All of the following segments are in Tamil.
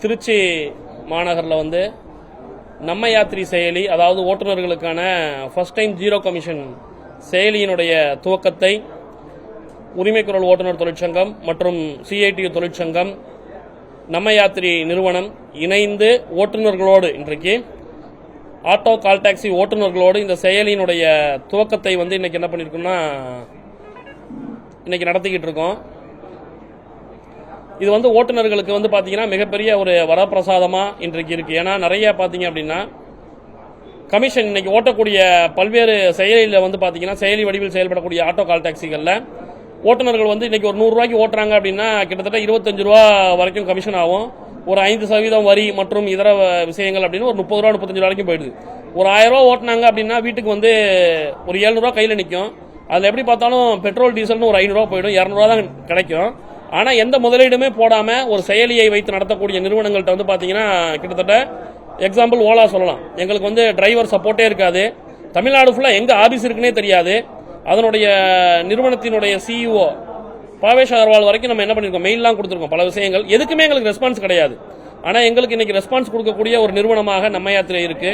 திருச்சி மாநகரில் வந்து நம்ம யாத்திரி செயலி, அதாவது ஓட்டுநர்களுக்கான ஃபர்ஸ்ட் டைம் ஜீரோ கமிஷன் செயலியினுடைய துவக்கத்தை உரிமைக்குரல் ஓட்டுநர் தொழிற்சங்கம் மற்றும் சிஐடியு தொழிற்சங்கம், நம்ம யாத்திரி நிறுவனம் இணைந்து ஓட்டுநர்களோடு, இன்றைக்கு ஆட்டோ கால் டாக்ஸி ஓட்டுநர்களோடு இந்த செயலியினுடைய துவக்கத்தை வந்து இன்னைக்கு என்ன பண்ணியிருக்கோம்னா இன்னைக்கு நடத்திக்கிட்டு இருக்கோம். இது வந்து ஓட்டுநர்களுக்கு வந்து பார்த்தீங்கன்னா மிகப்பெரிய ஒரு வரப்பிரசாதமாக இன்றைக்கு இருக்குது. ஏன்னா நிறைய பார்த்தீங்க அப்படின்னா கமிஷன் இன்னைக்கு ஓட்டக்கூடிய பல்வேறு செயலியில் வந்து பார்த்தீங்கன்னா செயலி வடிவில் செயல்படக்கூடிய ஆட்டோ கால் டாக்ஸிகளில் ஓட்டுநர்கள் வந்து இன்னைக்கு ஒரு 100 ரூபாய்க்கு ஓட்டுறாங்க அப்படின்னா கிட்டத்தட்ட 25 ரூபா வரைக்கும் கமிஷன் ஆகும். ஒரு 5% வரி மற்றும் இதர விஷயங்கள் அப்படின்னு ஒரு 30 ரூபா 35 ரூபா வரைக்கும் போயிடுது. ஒரு 1000 ரூபா ஓட்டினாங்க அப்படின்னா வீட்டுக்கு வந்து ஒரு 700 ரூபா கையில் நிற்கும். அதில் எப்படி பார்த்தாலும் பெட்ரோல் டீசல்னு ஒரு 500 ரூபா போயிடும், 200 ரூபா தான் கிடைக்கும். ஆனால் எந்த முதலீடுமே போடாமல் ஒரு செயலியை வைத்து நடத்தக்கூடிய நிறுவனங்கள்ட்ட வந்து பார்த்தீங்கன்னா கிட்டத்தட்ட எக்ஸாம்பிள் ஓலா சொல்லலாம். எங்களுக்கு வந்து டிரைவர் சப்போர்ட்டே இருக்காது, தமிழ்நாடு ஃபுல்லாக எங்கே ஆஃபீஸ் இருக்குன்னே தெரியாது. அதனுடைய நிறுவனத்தினுடைய சிஇஓ பாவேஷ் அகர்வால் வரைக்கும் நம்ம என்ன பண்ணியிருக்கோம், மெயிலெலாம் கொடுத்துருக்கோம், பல விஷயங்கள். எதுக்குமே எங்களுக்கு ரெஸ்பான்ஸ் கிடையாது. ஆனால் எங்களுக்கு இன்னைக்கு ரெஸ்பான்ஸ் கொடுக்கக்கூடிய ஒரு நிறுவனமாக நம்ம யாத்திரை இருக்கு.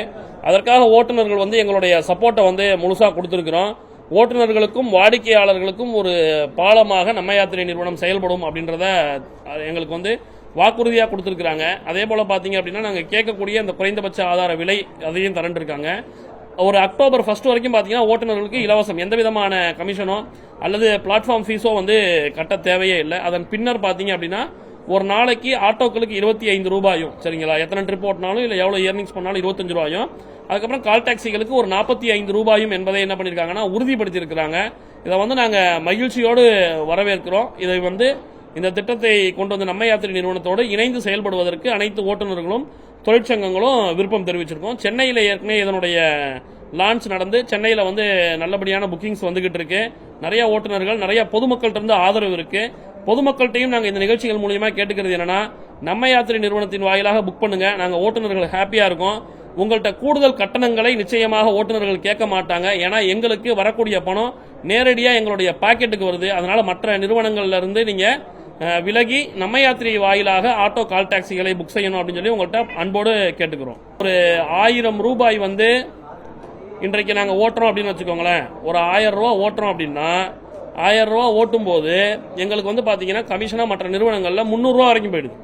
அதற்காக ஓட்டுநர்கள் வந்து எங்களுடைய சப்போர்ட்டை வந்து முழுசாக கொடுத்துருக்கிறோம். ஓட்டுநர்களுக்கும் வாடிக்கையாளர்களுக்கும் ஒரு பாலமாக நம்ம யாத்திரை நிறுவனம் செயல்படும் அப்படின்றத எங்களுக்கு வந்து வாக்குறுதியாக கொடுத்துருக்குறாங்க. அதே போல் பார்த்தீங்க அப்படின்னா நாங்கள் கேட்கக்கூடிய அந்த குறைந்தபட்ச ஆதார விலை அதையும் தரண்டிருக்காங்க. ஒரு அக்டோபர் 1 வரைக்கும் பார்த்தீங்கன்னா ஓட்டுநர்களுக்கு இலவசம், எந்த விதமான கமிஷனோ அல்லது பிளாட்ஃபார்ம் ஃபீஸோ வந்து கட்ட தேவையே இல்லை. அதன் பின்னர் பார்த்தீங்க அப்படின்னா ஒரு நாளைக்கு ஆட்டோக்களுக்கு 25 ரூபாயும், சரிங்களா, எத்தனை ட்ரிப் ஓட்டினாலும் இல்லை எவ்வளோ இயர்னிங்ஸ் பண்ணாலும் 25 ரூபாயும், அதுக்கப்புறம் கால் டாக்ஸிகளுக்கு ஒரு 45 ரூபாயும் என்பதை என்ன பண்ணியிருக்காங்கன்னா உறுதிப்படுத்தியிருக்கிறாங்க. இதை வந்து நாங்கள் மகிழ்ச்சியோடு வரவேற்கிறோம். இதை வந்து இந்த திட்டத்தை கொண்டு வந்து நம்ம யாத்திரை நிறுவனத்தோடு இணைந்து செயல்படுவதற்கு அனைத்து ஓட்டுநர்களும் தொழிற்சங்கங்களும் விருப்பம் தெரிவிச்சிருக்கோம். சென்னையில் ஏற்கனவே இதனுடைய லான்ச் நடந்து சென்னையில் வந்து நல்லபடியான புக்கிங்ஸ் வந்துகிட்டு இருக்கு. நிறைய ஓட்டுநர்கள், நிறைய பொதுமக்கள்கிட்ட இருந்து ஆதரவு இருக்கு. பொதுமக்கள்கிட்டையும் நாங்கள் இந்த நிகழ்ச்சிகள் மூலியமா கேட்டுக்கிறது என்னன்னா, நம்ம யாத்திரை நிறுவனத்தின் வாயிலாக புக் பண்ணுங்க, நாங்கள் ஓட்டுநர்கள் ஹாப்பியா இருக்கோம். உங்கள்கிட்ட கூடுதல் கட்டணங்களை நிச்சயமாக ஓட்டுநர்கள் கேட்க மாட்டாங்க. ஏன்னா எங்களுக்கு வரக்கூடிய பணம் நேரடியாக எங்களுடைய பாக்கெட்டுக்கு வருது. அதனால மற்ற நிறுவனங்கள்ல இருந்து நீங்க விலகி நம்ம யாத்திரை வாயிலாக ஆட்டோ கால் டாக்ஸிகளை புக் செய்யணும் அப்படின்னு சொல்லி உங்கள்கிட்ட அன்போடு கேட்டுக்கிறோம். ஒரு 1000 ரூபாய் வந்து இன்றைக்கு நாங்கள் ஓட்டுறோம் அப்படின்னு வச்சுக்கோங்களேன். ஒரு 1000 ரூபா ஓட்டுறோம் அப்படின்னா 1000 ரூபா ஓட்டும் போது எங்களுக்கு வந்து பாத்தீங்கன்னா கமிஷனா மற்ற நிறுவனங்கள்ல 300 ரூபா வரைக்கும் போயிடுது.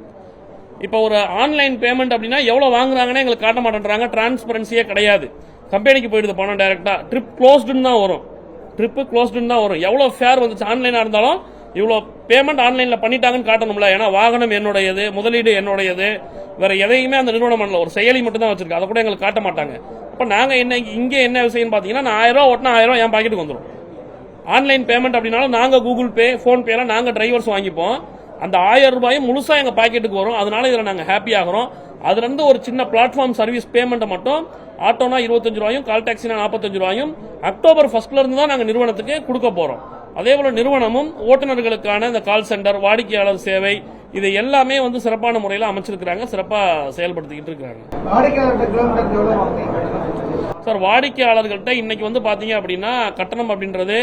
இப்போ ஒரு ஆன்லைன் பேமெண்ட் அப்படின்னா எவ்வளவு வாங்குறாங்கன்னு எங்களுக்கு காட்ட மாட்டேன்றாங்க. டிரான்ஸ்பரன்சியே கிடையாது. கம்பெனிக்கு போயிடுது பணம் டைரக்டா. ட்ரிப் க்ளோஸ்டுன்னு தான் வரும், ட்ரிப் க்ளோஸ்டுன்னு தான் வரும். எவ்வளவு ஃபேர் வந்துச்சு ஆன்லைனா இருந்தாலும் இவ்வளோ பேமெண்ட் ஆன்லைன்ல பண்ணிட்டாங்கன்னு காட்டணும்ல. ஏன்னா வாகனம் என்னுடையது, முதலீடு என்னுடையது, வேற எதையுமே அந்த நிறுவனம் பண்ணல, ஒரு செயலி மட்டும் தான் வச்சிருக்கு. அதை கூட எங்களுக்கு காட்ட மாட்டாங்க. அப்ப நாங்க என்ன இங்கே என்ன விஷயம் பாத்தீங்கன்னா, நான் 1000 ரூபா ஓட்டினா 1000 ரூபா என் பாக்கெட்டுக்கு வந்துடும். ஆன்லைன் பேமெண்ட் அப்படின்னாலும் நாங்க கூகுள் பே, போன் பேல நாங்க டிரைவர்ஸ் வாங்கிப்போம். அந்த 1000 ரூபாயும் முழுசா எங்க பாக்கெட்டுக்கு வரும். அதனால இதுல நாங்க ஹாப்பி ஆகிறோம். அதுல இருந்து ஒரு சின்ன பிளாட்ஃபார்ம் சர்வீஸ் பேமெண்ட் மட்டும் ஆட்டோனா 25 ரூபாயும் கால் டாக்ஸினா 45 ரூபாயும் அக்டோபர் 1 இருந்து தான் நாங்க நிறுவனத்துக்கு கொடுக்க போறோம். அதே போல நிறுவனமும் ஓட்டுநர்களுக்கான இந்த கால் சென்டர், வாடிக்கையாளர் சேவை, இது எல்லாமே வந்து சிறப்பான முறையில் அமைச்சிருக்கிறாங்க, சிறப்பா செயல்படுத்திக்கிட்டு இருக்காங்க. சார், வாடிக்கையாளர்கள்ட்ட இன்னைக்கு வந்து பாத்தீங்க அப்படின்னா கட்டணம் அப்படின்றது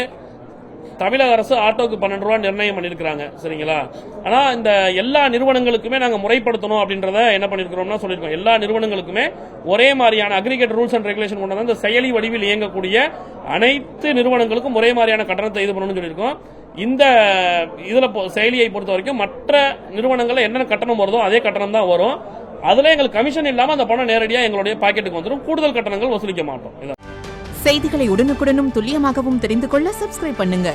தமிழக அரசு ஆட்டோக்கு 12 ரூபா நிர்ணயம் பண்ணிருக்காங்க, சரிங்களா. ஆனா இந்த எல்லா நிறுவனங்களுக்குமே நாங்க முறைப்படுத்தணும் அப்படின்றத என்ன பண்ணிருக்கிறோம்னா சொல்லிருக்கோம். எல்லா நிறுவனங்களுக்குமே ஒரே மாதிரியான அக்ரிகேட் ரூல்ஸ் அண்ட் ரெகுலேஷன் கொண்டு வந்து இந்த செயலி வடிவில் இயங்கக்கூடிய அனைத்து நிறுவனங்களுக்கும் ஒரே மாதிரியான கட்டணத்தை இது பண்ணணும்னு சொல்லியிருக்கோம். இந்த இதுல செயலியை பொறுத்த வரைக்கும் மற்ற நிறுவனங்கள்ல என்னென்ன கட்டணம் வருதோ அதே கட்டணம் தான் வரும். அதுல எங்களுக்கு கமிஷன் இல்லாம அந்த பணம் நேரடியா எங்களுடைய பாக்கெட்டுக்கு வந்துடும். கூடுதல் கட்டணங்கள் வசூலிக்க மாட்டோம். செய்திகளை உடனுக்குடனும் துல்லியமாகவும் தெரிந்து கொள்ள சப்ஸ்கிரைப் பண்ணுங்க.